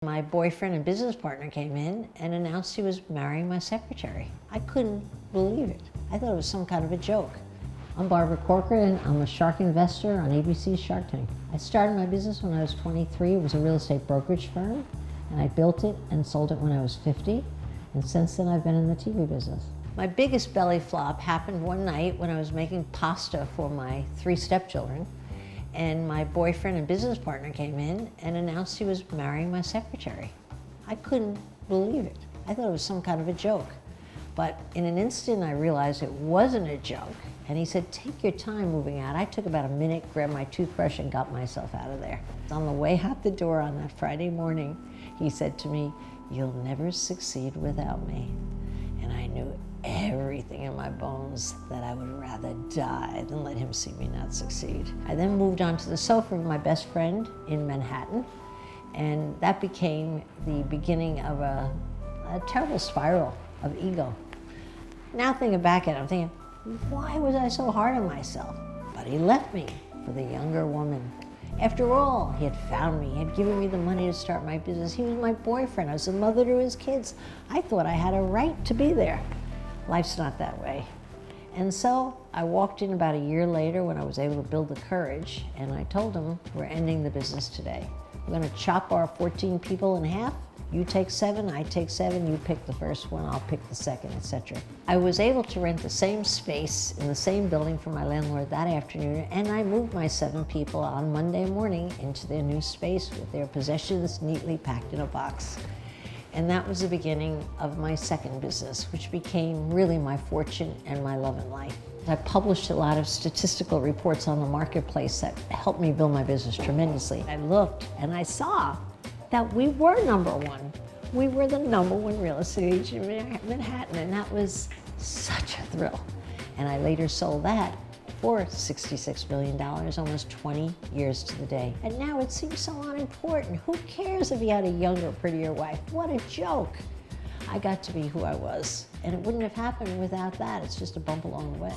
My boyfriend and business partner came in and announced he was marrying my secretary. I couldn't believe it. I thought it was some kind of a joke. I'm Barbara Corcoran. I'm a shark investor on ABC's Shark Tank. I started my business when I was 23. It was a real estate brokerage firm, and I built it and sold it when I was 50. And since then, I've been in the TV business. My biggest belly flop happened one night when I was making pasta for my 3 stepchildren. And my boyfriend and business partner came in and announced he was marrying my secretary. I couldn't believe it. I thought it was some kind of a joke. But in an instant, I realized it wasn't a joke. And he said, take your time moving out. I took about a minute, grabbed my toothbrush, and got myself out of there. On the way out the door on that Friday morning, he said to me, "You'll never succeed without me." And I knew everything in my bones that I would rather die than let him see me not succeed. I then moved on to the sofa with my best friend in Manhattan, and that became the beginning of a terrible spiral of ego. Now thinking back at it, I'm thinking, why was I so hard on myself? But he left me for the younger woman. After all, he had found me, he had given me the money to start my business. He was my boyfriend, I was the mother to his kids. I thought I had a right to be there. Life's not that way. And so I walked in about a year later when I was able to build the courage, and I told him, we're ending the business today. We're gonna chop our 14 people in half. You take 7, I take 7, you pick the first one, I'll pick the second, etc. I was able to rent the same space in the same building from my landlord that afternoon, and I moved my 7 people on Monday morning into their new space with their possessions neatly packed in a box. And that was the beginning of my second business, which became really my fortune and my love in life. I published a lot of statistical reports on the marketplace that helped me build my business tremendously. I looked and I saw that we were #1. We were the #1 real estate agent in Manhattan, and that was such a thrill. And I later sold that for $66 million, almost 20 years to the day. And now it seems so unimportant. Who cares if he had a younger, prettier wife? What a joke. I got to be who I was, and it wouldn't have happened without that. It's just a bump along the way.